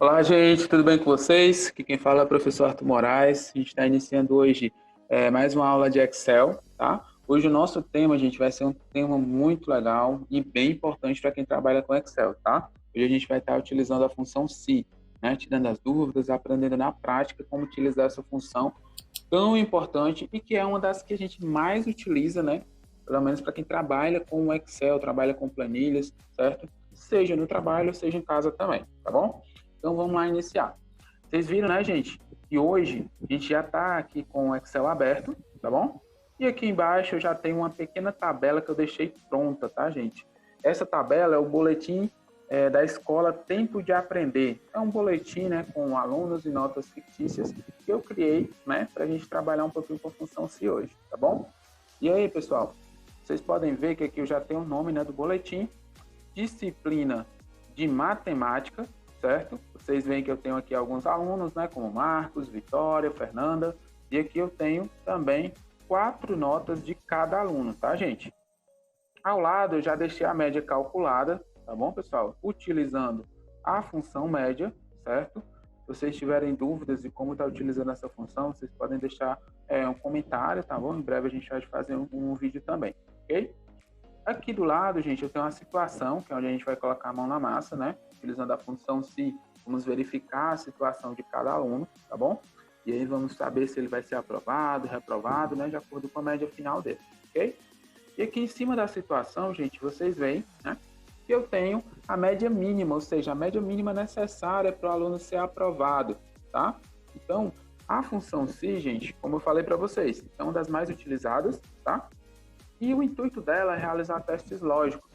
Olá, gente, tudo bem com vocês? Aqui quem fala é o professor Arthur Moraes. A gente está iniciando hoje mais uma aula de Excel, tá? Hoje o nosso tema, gente, vai ser um tema muito legal e bem importante para quem trabalha com Excel, tá? Hoje a gente vai estar utilizando a função se, né? Tirando as dúvidas, aprendendo na prática como utilizar essa função tão importante e que é uma das que a gente mais utiliza, né? Pelo menos para quem trabalha com o Excel, trabalha com planilhas, certo? Seja no trabalho, seja em casa também, tá bom? Então vamos lá iniciar. Vocês viram, né, gente, que hoje a gente já está aqui com o Excel aberto, tá bom? E aqui embaixo eu já tenho uma pequena tabela que eu deixei pronta, tá, gente? Essa tabela é o boletim da escola Tempo de Aprender. É um boletim, né, com alunos e notas fictícias que eu criei, né, para a gente trabalhar um pouquinho com a função se hoje, tá bom? E aí, pessoal, vocês podem ver que aqui eu já tenho o nome, né, do boletim, disciplina de matemática, certo? Vocês veem que eu tenho aqui alguns alunos, né, como Marcos, Vitória, Fernanda, e aqui eu tenho também 4 notas de cada aluno, tá, gente? Ao lado eu já deixei a média calculada, tá bom, pessoal? Utilizando a função média, certo? Se vocês tiverem dúvidas de como está utilizando essa função, vocês podem deixar um comentário, tá bom? Em breve a gente vai fazer um vídeo também, ok? Aqui do lado, gente, eu tenho uma situação, que é onde a gente vai colocar a mão na massa, né? Utilizando a função se, vamos verificar a situação de cada aluno, tá bom? E aí vamos saber se ele vai ser aprovado, reprovado, né? De acordo com a média final dele, ok? E aqui em cima da situação, gente, vocês veem, né? Que eu tenho a média mínima, ou seja, a média mínima necessária para o aluno ser aprovado, tá? Então, a função se, gente, como eu falei para vocês, é uma das mais utilizadas, tá? E o intuito dela é realizar testes lógicos,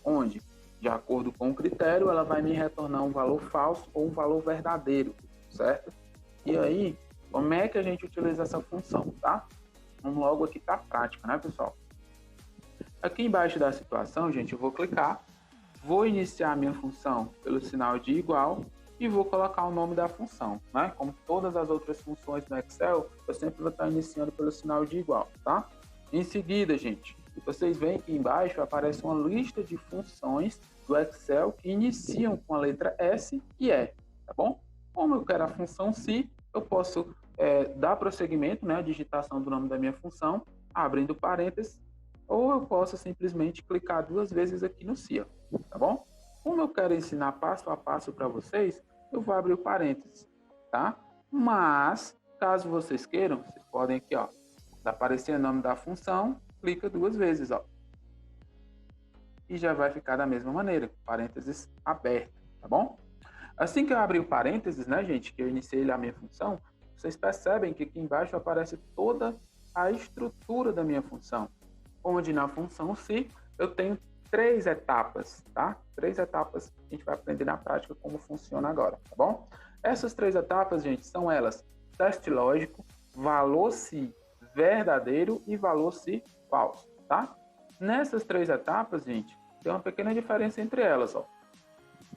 onde, de acordo com o critério, ela vai me retornar um valor falso ou um valor verdadeiro, certo? E aí, como é que a gente utiliza essa função, tá? Vamos logo aqui para a prática, né, pessoal? Aqui embaixo da situação, gente, eu vou clicar, vou iniciar a minha função pelo sinal de igual e vou colocar o nome da função, né? Como todas as outras funções no Excel, eu sempre vou estar iniciando pelo sinal de igual, tá? Em seguida, gente, vocês veem que embaixo aparece uma lista de funções do Excel que iniciam com a letra S e E, tá bom? Como eu quero a função se, eu posso dar prosseguimento, né, a digitação do nome da minha função, abrindo parênteses, ou eu posso simplesmente clicar 2 vezes aqui no se, tá bom? Como eu quero ensinar passo a passo para vocês, eu vou abrir o parênteses, tá? Mas, caso vocês queiram, vocês podem aqui, ó, tá aparecendo o nome da função, clica 2 vezes, ó. E já vai ficar da mesma maneira, parênteses aberto, tá bom? Assim que eu abrir o parênteses, né, gente, que eu iniciei a minha função, vocês percebem que aqui embaixo aparece toda a estrutura da minha função, onde na função se eu tenho 3 etapas, tá? 3 etapas que a gente vai aprender na prática como funciona agora, tá bom? Essas 3 etapas, gente, são elas: teste lógico, valor se verdadeiro e valor se falso, tá? Nessas 3 etapas, gente, tem uma pequena diferença entre elas, ó.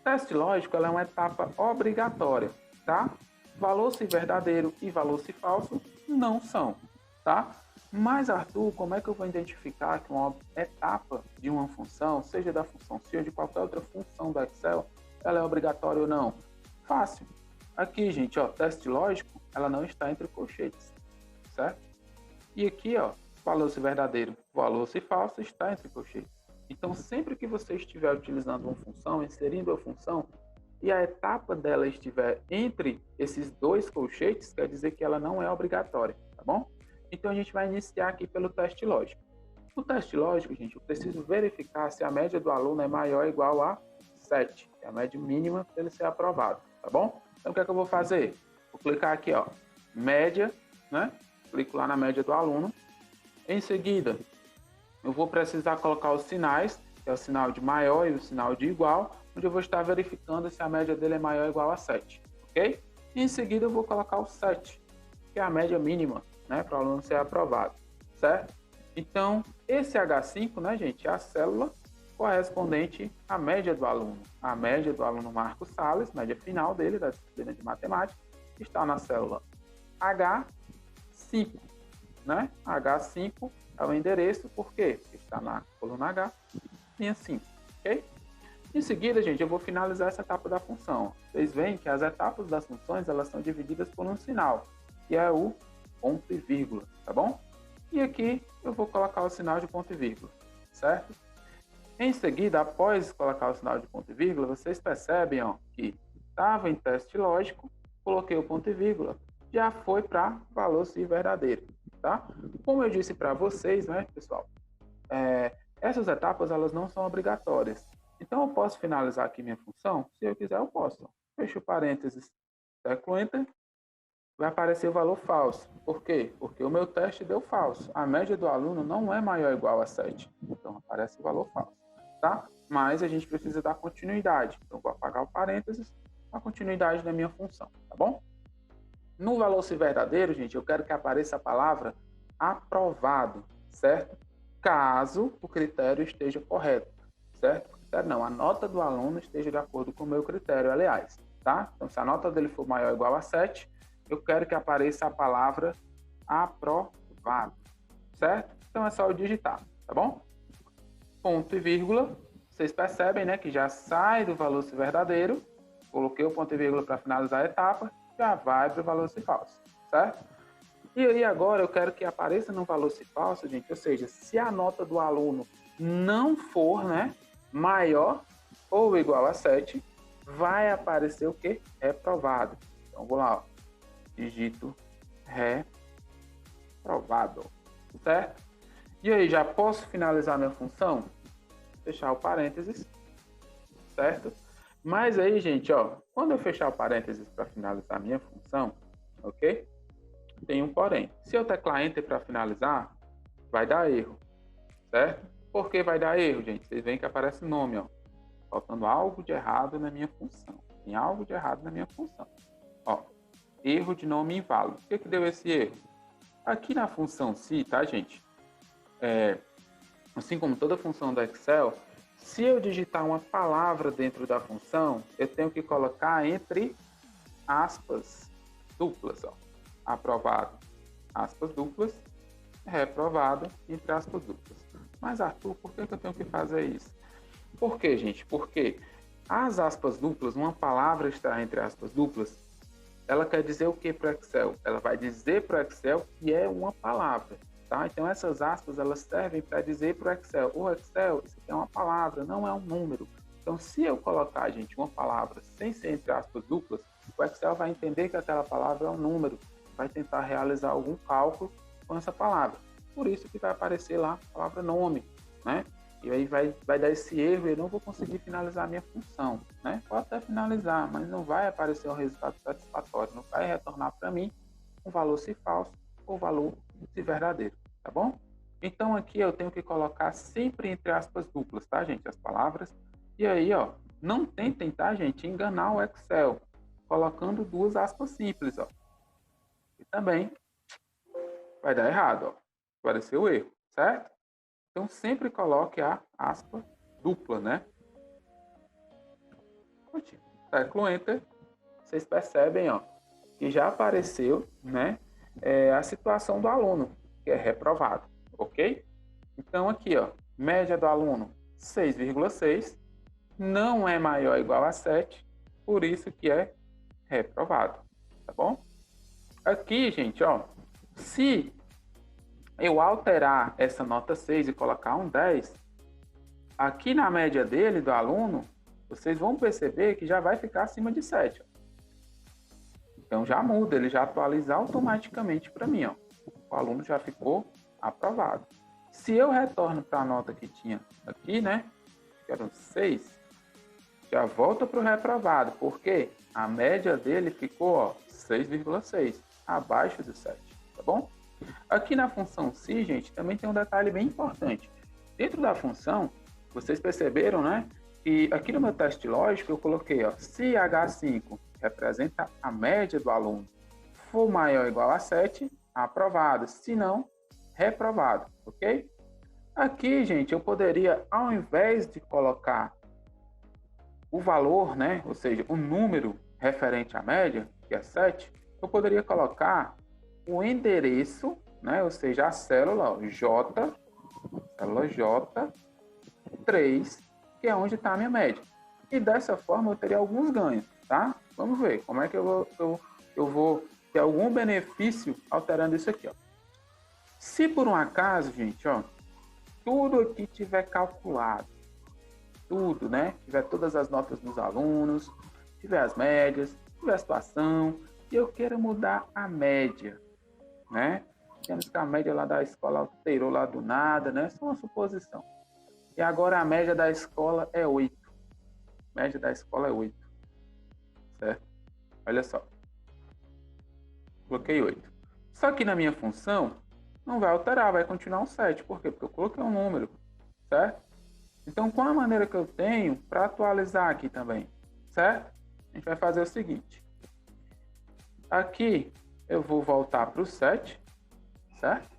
Teste lógico, ela é uma etapa obrigatória, tá? Valor se verdadeiro e valor se falso não são, tá? Mas, Arthur, como é que eu vou identificar que uma etapa de uma função, seja da função se ou de qualquer outra função do Excel, ela é obrigatória ou não? Fácil. Aqui, gente, ó, teste lógico, ela não está entre colchetes, certo? E aqui, ó, valor se verdadeiro, valor se falso está entre colchetes. Então, sempre que você estiver utilizando uma função, inserindo a função, e a etapa dela estiver entre esses 2 colchetes, quer dizer que ela não é obrigatória, tá bom? Então, a gente vai iniciar aqui pelo teste lógico. No teste lógico, gente, eu preciso verificar se a média do aluno é maior ou igual a 7, que é a média mínima para ele ser aprovado, tá bom? Então, o que é que eu vou fazer? Vou clicar aqui, ó, média, né? Clico lá na média do aluno. Em seguida, eu vou precisar colocar os sinais, que é o sinal de maior e o sinal de igual, onde eu vou estar verificando se a média dele é maior ou igual a 7, ok? E em seguida eu vou colocar o 7, que é a média mínima, né, para o aluno ser aprovado, certo? Então, esse H5, né, gente, é a célula correspondente à média do aluno. A média do aluno Marcos Salles, média final dele, da disciplina de matemática, está na célula H5, né? H5 é o endereço, por quê? Porque está na coluna H, linha 5, ok? Em seguida, gente, eu vou finalizar essa etapa da função. Vocês veem que as etapas das funções, elas são divididas por um sinal, que é o ponto e vírgula, tá bom? E aqui eu vou colocar o sinal de ponto e vírgula, certo? Em seguida, após colocar o sinal de ponto e vírgula, vocês percebem que estava em teste lógico, coloquei o ponto e vírgula, já foi para valor se verdadeiro, tá? Como eu disse para vocês, né, pessoal, essas etapas elas não são obrigatórias. Então, eu posso finalizar aqui minha função? Se eu quiser, eu posso. Fecho parênteses, teclo Enter, vai aparecer o valor falso. Por quê? Porque o meu teste deu falso. A média do aluno não é maior ou igual a 7. Então, aparece o valor falso, tá? Mas a gente precisa dar continuidade. Então, vou apagar o parênteses, a continuidade da minha função, tá bom? No valor se verdadeiro, gente, eu quero que apareça a palavra aprovado, certo? Caso o critério esteja correto, certo? Não, a nota do aluno esteja de acordo com o meu critério, aliás, tá? Então, se a nota dele for maior ou igual a 7, eu quero que apareça a palavra aprovado, certo? Então, é só eu digitar, tá bom? Ponto e vírgula, vocês percebem, né, que já sai do valor se verdadeiro, coloquei o ponto e vírgula para finalizar a etapa, já vai para o valor se falso, certo? E aí agora eu quero que apareça no valor se falso, gente, ou seja, se a nota do aluno não for, né, maior ou igual a 7, vai aparecer o quê? Reprovado. Então, vou lá, ó, digito reprovado, certo? E aí, já posso finalizar minha função? Fechar o parênteses, certo? Mas aí, gente, ó, quando eu fechar o parênteses para finalizar minha função, ok? Tem um porém. Se eu teclar Enter para finalizar, vai dar erro, certo? Por que vai dar erro, gente? Vocês veem que aparece o nome, ó. Faltando algo de errado na minha função. Tem algo de errado na minha função. Ó, erro de nome inválido. Por que deu esse erro? Aqui na função se, tá, gente? Assim como toda função do Excel, se eu digitar uma palavra dentro da função, eu tenho que colocar entre aspas duplas, ó. Aprovado, aspas duplas, reprovado, entre aspas duplas. Mas, Arthur, por que eu tenho que fazer isso? Por quê, gente? Porque as aspas duplas, uma palavra está entre aspas duplas, ela quer dizer o que para o Excel? Ela vai dizer para o Excel que é uma palavra, tá? Então, essas aspas, elas servem para dizer para o Excel, o Excel, isso aqui é uma palavra, não é um número. Então, se eu colocar, gente, uma palavra sem ser entre aspas duplas, o Excel vai entender que aquela palavra é um número, vai tentar realizar algum cálculo com essa palavra. Por isso que vai aparecer lá a palavra nome, né? E aí vai dar esse erro e eu não vou conseguir finalizar a minha função, né? Pode até finalizar, mas não vai aparecer um resultado satisfatório, não vai retornar para mim um valor se falso ou valor se verdadeiro, tá bom? Então aqui eu tenho que colocar sempre entre aspas duplas, tá, gente? As palavras. E aí, ó, não tentem, tá, gente, enganar o Excel colocando duas aspas simples, ó. E também vai dar errado, ó. Apareceu o erro, certo? Então, sempre coloque a aspa dupla, né? Teclo Enter. Vocês percebem, ó, que já apareceu, né, a situação do aluno, que é reprovado, ok? Então, aqui, ó, média do aluno 6,6, não é maior ou igual a 7, por isso que é reprovado, tá bom? Aqui, gente, ó, se eu alterar essa nota 6 e colocar um 10, aqui na média dele, do aluno, vocês vão perceber que já vai ficar acima de 7. Ó. Então já muda, ele já atualiza automaticamente para mim. Ó. O aluno já ficou aprovado. Se eu retorno para a nota que tinha aqui, né, que era 6, já volta para o reprovado, porque a média dele ficou 6,6, abaixo do 7, tá bom? Aqui na função se, gente, também tem um detalhe bem importante. Dentro da função, vocês perceberam, né, que aqui no meu teste lógico eu coloquei, ó, se H5 representa a média do aluno, for maior ou igual a 7, aprovado. Se não, reprovado, ok? Aqui, gente, eu poderia, ao invés de colocar o valor, né, ou seja, o número referente à média, que é 7, eu poderia colocar o endereço, né, ou seja, a célula ó, célula J3, que é onde está a minha média. E dessa forma eu teria alguns ganhos, tá? Vamos ver como é que eu vou ter algum benefício alterando isso aqui, ó. Se por um acaso, gente, ó, tudo aqui tiver calculado, tudo, né? Tiver todas as notas dos alunos, tiver as médias, tiver a situação, e eu quero mudar a média, né? Temos que a média lá da escola alterou lá do nada, né? Só uma suposição. E agora a média da escola é 8. Média da escola é 8. Certo? Olha só. Coloquei 8. Só que na minha função, não vai alterar, vai continuar um 7. Por quê? Porque eu coloquei um número. Certo? Então, qual a maneira que eu tenho para atualizar aqui também? Certo? A gente vai fazer o seguinte. Aqui, eu vou voltar para o 7. Certo?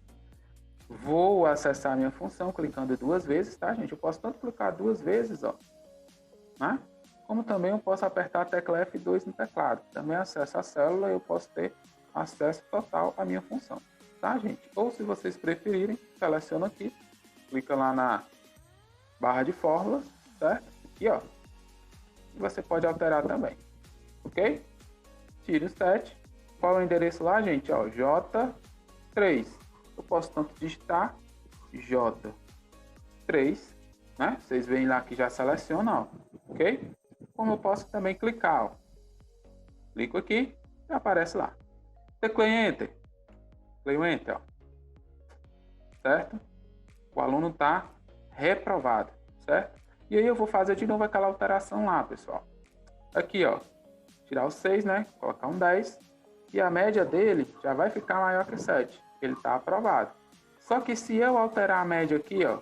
Vou acessar a minha função clicando 2 vezes, tá, gente? Eu posso tanto clicar 2 vezes, ó, né? Como também eu posso apertar a tecla F2 no teclado. Também acesso a célula e eu posso ter acesso total à minha função, tá, gente? Ou se vocês preferirem, seleciona aqui, clica lá na barra de fórmulas, certo? Aqui, ó. E você pode alterar também, ok? Tire o 7. Qual é o endereço lá, gente? Ó, J3. Eu posso tanto digitar J3, né? Vocês veem lá que já seleciona, ó, ok? Como eu posso também clicar, ó. Clico aqui e aparece lá. Teclei Enter. Teclei Enter, ó. Certo? O aluno está reprovado, certo? E aí eu vou fazer de novo aquela alteração lá, pessoal. Aqui, ó. Tirar o 6, né? Colocar um 10. E a média dele já vai ficar maior que 7. Ele está aprovado. Só que se eu alterar a média aqui, ó,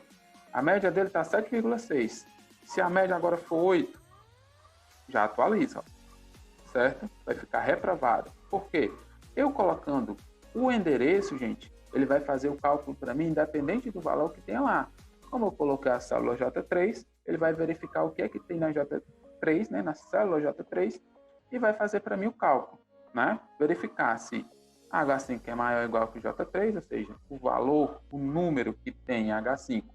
a média dele está 7,6. Se a média agora for 8, já atualiza, ó, certo? Vai ficar reprovado. Por quê? Eu colocando o endereço, gente, ele vai fazer o cálculo para mim, independente do valor que tem lá. Como eu coloquei a célula J3, ele vai verificar o que é que tem na J3, né, na célula J3, e vai fazer para mim o cálculo, né? Verificar se H5 é maior ou igual que J3, ou seja, o valor, o número que tem em H5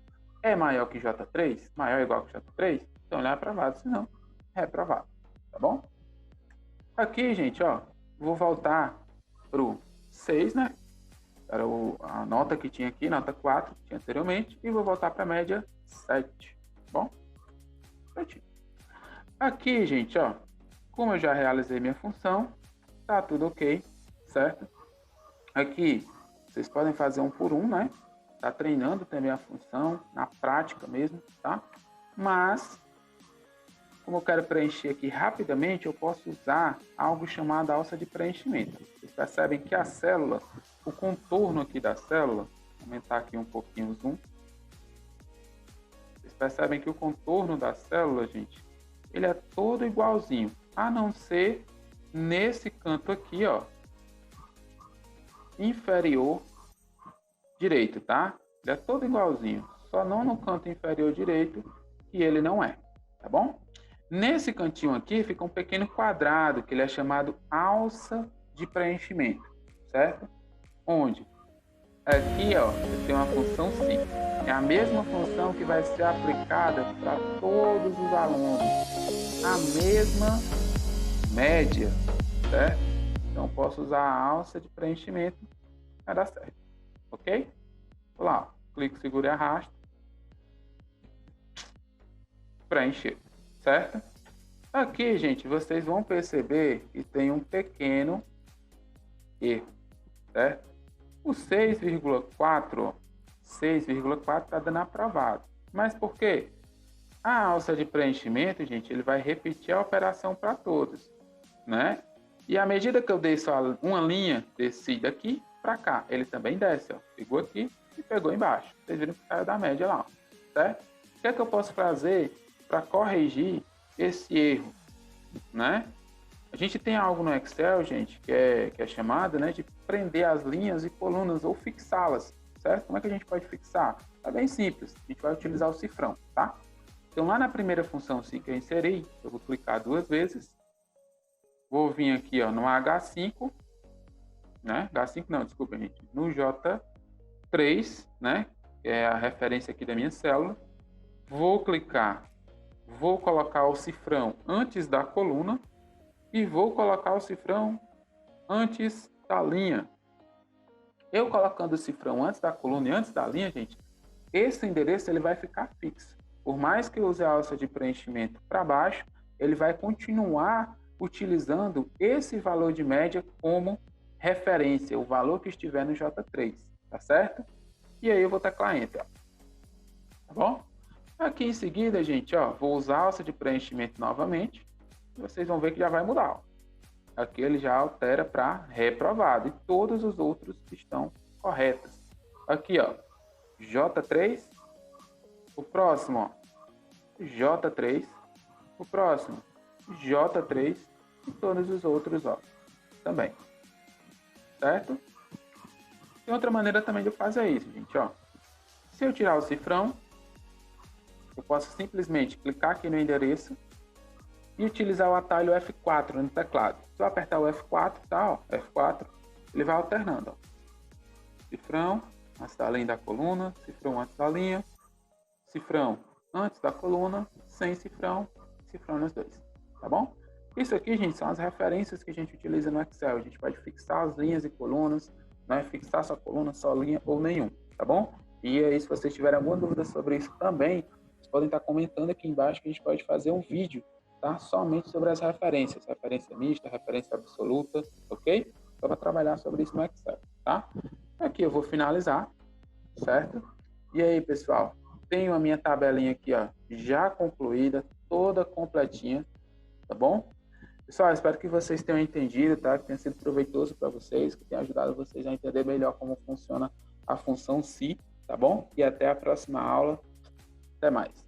é maior que J3, maior ou igual que J3, então ele é aprovado, se não, é reprovado, tá bom? Aqui, gente, ó, vou voltar pro 6, né? Era a nota que tinha aqui, nota 4, que tinha anteriormente, e vou voltar para a média 7, tá bom? Prontinho. Aqui, gente, ó, como eu já realizei minha função, tá tudo ok, certo? Aqui, vocês podem fazer um por um, né? Tá treinando também a função, na prática mesmo, tá? Mas, como eu quero preencher aqui rapidamente, eu posso usar algo chamado alça de preenchimento. Vocês percebem que a célula, o contorno aqui da célula, vou aumentar aqui um pouquinho o zoom. Vocês percebem que o contorno da célula, gente, ele é todo igualzinho, a não ser nesse canto aqui, ó, inferior direito, tá? Ele é todo igualzinho, só não no canto inferior direito que ele não é, tá bom? Nesse cantinho aqui fica um pequeno quadrado que ele é chamado alça de preenchimento, certo? Onde? Aqui, ó, tem uma função sim. É a mesma função que vai ser aplicada para todos os alunos. A mesma média, certo? Então, posso usar a alça de preenchimento para dar certo, ok? Vou lá, clico, seguro e arrasto. Preencher, certo? Aqui, gente, vocês vão perceber que tem um pequeno erro, certo? O 6,4 está dando aprovado. Mas por quê? A alça de preenchimento, gente, ele vai repetir a operação para todos, né? E à medida que eu desço uma linha, desci daqui para cá, ele também desce, ó. Pegou aqui e pegou embaixo. Vocês viram que caiu da média lá, ó, certo? O que é que eu posso fazer para corrigir esse erro, né? A gente tem algo no Excel, gente, que é chamado, né, de prender as linhas e colunas ou fixá-las, certo? Como é que a gente pode fixar? É bem simples, a gente vai utilizar o cifrão, tá? Então, lá na primeira função que eu inseri, eu vou clicar 2 vezes, vou vir aqui, ó, no H5, né? H5 não, desculpa, gente, no J3, né, que é a referência aqui da minha célula, vou clicar vou colocar o cifrão antes da coluna e vou colocar o cifrão antes da linha. Eu colocando o cifrão antes da coluna e antes da linha, gente, esse endereço ele vai ficar fixo. Por mais que eu use a alça de preenchimento para baixo, ele vai continuar utilizando esse valor de média como referência, o valor que estiver no J3, tá certo? E aí eu vou teclar Enter, tá bom? Aqui em seguida, gente, ó, vou usar a alça de preenchimento novamente, e vocês vão ver que já vai mudar, ó. Aqui ele já altera para reprovado, e todos os outros estão corretos. Aqui, ó, J3, o próximo, ó, J3, o próximo, J3, e todos os outros, ó, também. Certo? Tem outra maneira também de fazer isso, gente, ó. Se eu tirar o cifrão, eu posso simplesmente clicar aqui no endereço e utilizar o atalho F4 no teclado. Se eu apertar o F4, tá, ó, F4, ele vai alternando, ó. Cifrão antes da linha da coluna, cifrão antes da linha, cifrão antes da coluna, sem cifrão, cifrão nos dois, tá bom? Isso aqui, gente, são as referências que a gente utiliza no Excel. A gente pode fixar as linhas e colunas, não é fixar só coluna, só linha ou nenhum, tá bom? E aí, se vocês tiverem alguma dúvida sobre isso também, vocês podem estar comentando aqui embaixo que a gente pode fazer um vídeo, tá? Somente sobre as referências, referência mista, referência absoluta, ok? Só para trabalhar sobre isso no Excel, tá? Aqui eu vou finalizar, certo? E aí, pessoal, tenho a minha tabelinha aqui, ó, já concluída, toda completinha, tá bom? Pessoal, espero que vocês tenham entendido, tá? Que tenha sido proveitoso para vocês, que tenha ajudado vocês a entender melhor como funciona a função SI, tá bom? E até a próxima aula. Até mais.